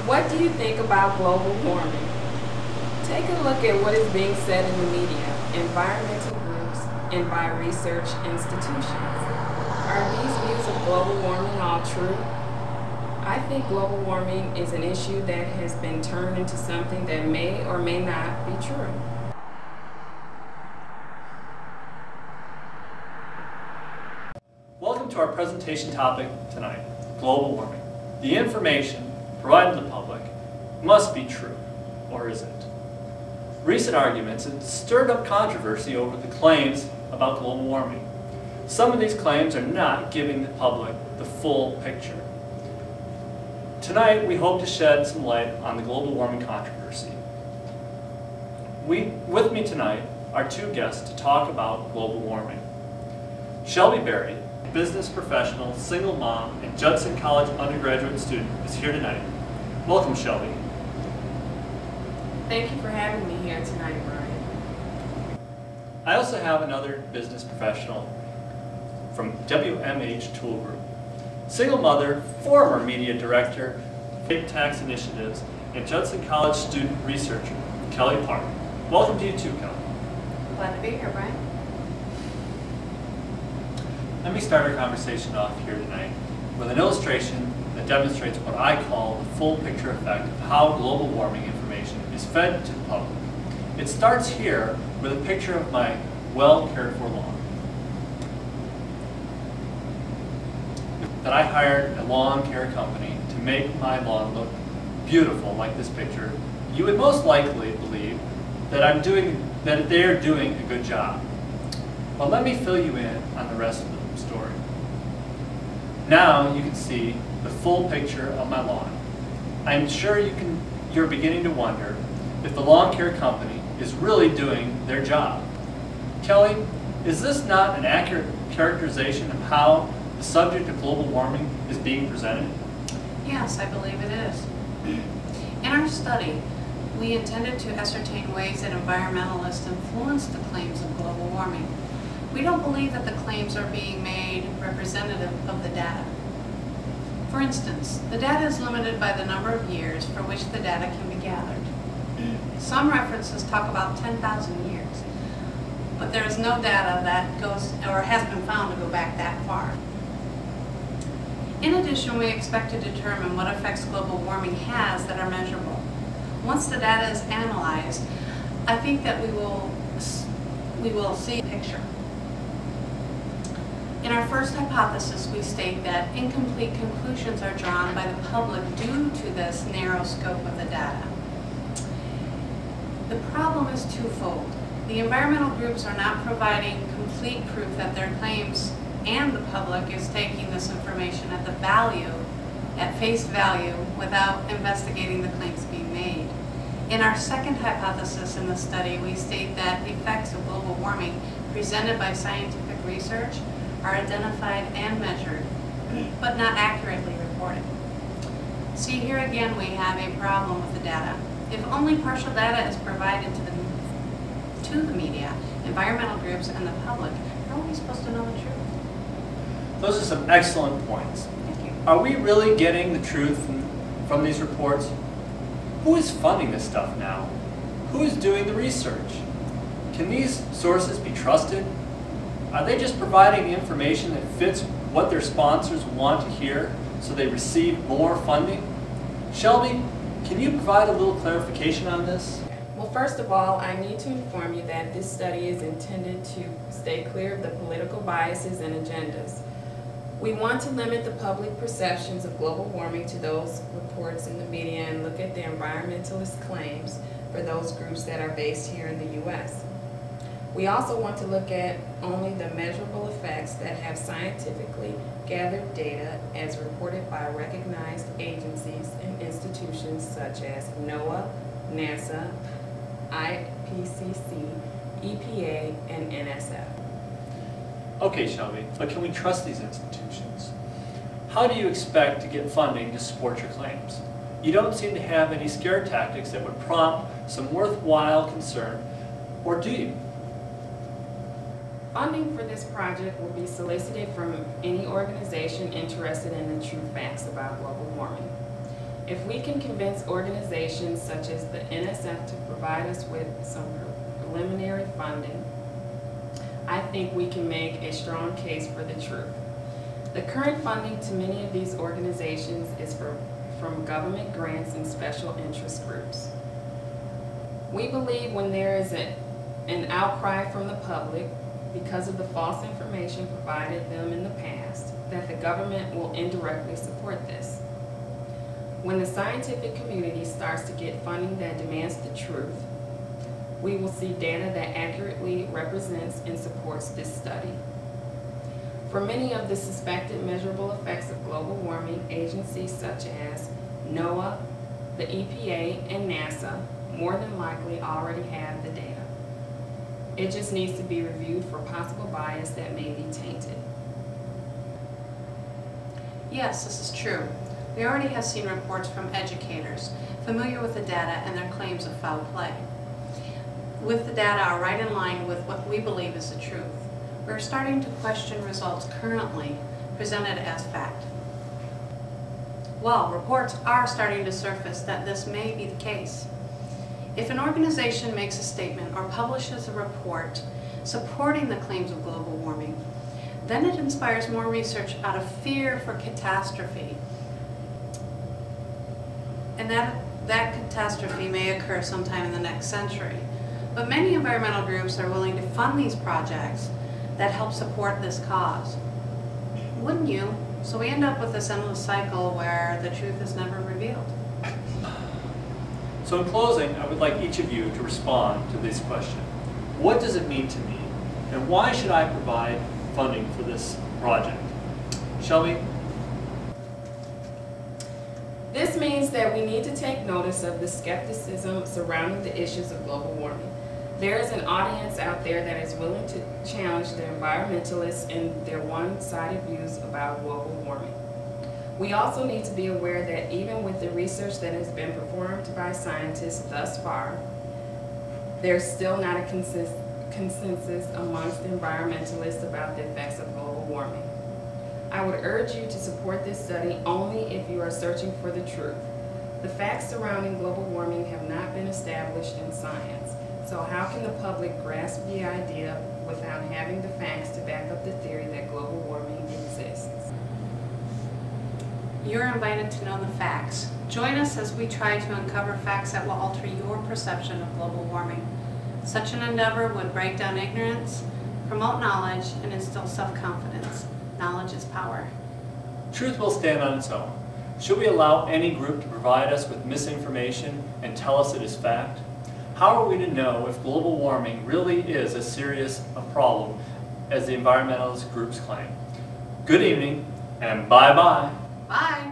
What do you think about global warming? Take a look at what is being said in the media, environmental groups, and by research institutions. Are these views of global warming all true? I think global warming is an issue that has been turned into something that may or may not be true. Welcome to our presentation topic tonight, global warming. The information provided to the public must be true, or is it? Recent arguments have stirred up controversy over the claims about global warming. Some of these claims are not giving the public the full picture. Tonight, we hope to shed some light on the global warming controversy. With me tonight are two guests to talk about global warming. Shelby Berry, business professional, single mom, and Judson College undergraduate student, is here tonight. Welcome, Shelby. Thank you for having me here tonight, Brian. I also have another business professional from WMH Tool Group. Single mother, former media director, Big Tax Initiatives, and Judson College student researcher, Kelly Park. Welcome to you too, Kelly. Glad to be here, Brian. Let me start our conversation off here tonight with an illustration that demonstrates what I call the full picture effect of how global warming information is fed to the public. It starts here with a picture of my well-cared-for lawn. That I hired a lawn care company to make my lawn look beautiful like this picture. You would most likely believe that they're doing a good job. But let me fill you in on the rest of the story. Now you can see the full picture of my lawn. I'm sure you're beginning to wonder if the lawn care company is really doing their job. Kelly, is this not an accurate characterization of how the subject of global warming is being presented? Yes, I believe it is. In our study, we intended to ascertain ways that environmentalists influence the claims of global warming. We don't believe that the claims are being made representative of the data. For instance, the data is limited by the number of years for which the data can be gathered. Some references talk about 10,000 years, but there is no data that goes or has been found to go back that far. In addition, we expect to determine what effects global warming has that are measurable. Once the data is analyzed, I think that we will see a picture. In our first hypothesis, we state that incomplete conclusions are drawn by the public due to this narrow scope of the data. The problem is twofold. The environmental groups are not providing complete proof that their claims and the public is taking this information at face value, without investigating the claims being made. In our second hypothesis in the study, we state that the effects of global warming presented by scientific research are identified and measured, but not accurately reported. See, here again we have a problem with the data. If only partial data is provided to the media, environmental groups, and the public, how are we supposed to know the truth? Those are some excellent points. Thank you. Are we really getting the truth from these reports? Who is funding this stuff now? Who is doing the research? Can these sources be trusted? Are they just providing the information that fits what their sponsors want to hear so they receive more funding? Shelby, can you provide a little clarification on this? Well, first of all, I need to inform you that this study is intended to stay clear of the political biases and agendas. We want to limit the public perceptions of global warming to those reports in the media and look at the environmentalist claims for those groups that are based here in the U.S. We also want to look at only the measurable effects that have scientifically gathered data as reported by recognized agencies and institutions such as NOAA, NASA, IPCC, EPA, and NSF. Okay, Shelby, but can we trust these institutions? How do you expect to get funding to support your claims? You don't seem to have any scare tactics that would prompt some worthwhile concern, or do you? Funding for this project will be solicited from any organization interested in the true facts about global warming. If we can convince organizations such as the NSF to provide us with some preliminary funding, I think we can make a strong case for the truth. The current funding to many of these organizations is from government grants and special interest groups. We believe when there is an outcry from the public because of the false information provided them in the past, that the government will indirectly support this. When the scientific community starts to get funding that demands the truth, we will see data that accurately represents and supports this study. For many of the suspected measurable effects of global warming, agencies such as NOAA, the EPA, and NASA more than likely already have the data. It just needs to be reviewed for possible bias that may be tainted. Yes, this is true. We already have seen reports from educators familiar with the data and their claims of foul play. With the data are right in line with what we believe is the truth. We're starting to question results currently presented as fact. Well, reports are starting to surface that this may be the case. If an organization makes a statement or publishes a report supporting the claims of global warming, then it inspires more research out of fear for catastrophe. And that catastrophe may occur sometime in the next century. But many environmental groups are willing to fund these projects that help support this cause. Wouldn't you? So we end up with this endless cycle where the truth is never revealed. So in closing, I would like each of you to respond to this question. What does it mean to me? And why should I provide funding for this project? Shelby? This means that we need to take notice of the skepticism surrounding the issues of global warming. There is an audience out there that is willing to challenge the environmentalists and their one-sided views about global warming. We also need to be aware that even with the research that has been performed by scientists thus far, there's still not a consensus amongst environmentalists about the effects of global warming. I would urge you to support this study only if you are searching for the truth. The facts surrounding global warming have not been established in science, so how can the public grasp the idea without having the facts to back up the theory that global warming exists? You're invited to know the facts. Join us as we try to uncover facts that will alter your perception of global warming. Such an endeavor would break down ignorance, promote knowledge, and instill self-confidence. Knowledge is power. Truth will stand on its own. Should we allow any group to provide us with misinformation and tell us it is fact? How are we to know if global warming really is as serious a problem as the environmentalist groups claim? Good evening, and bye-bye. Bye.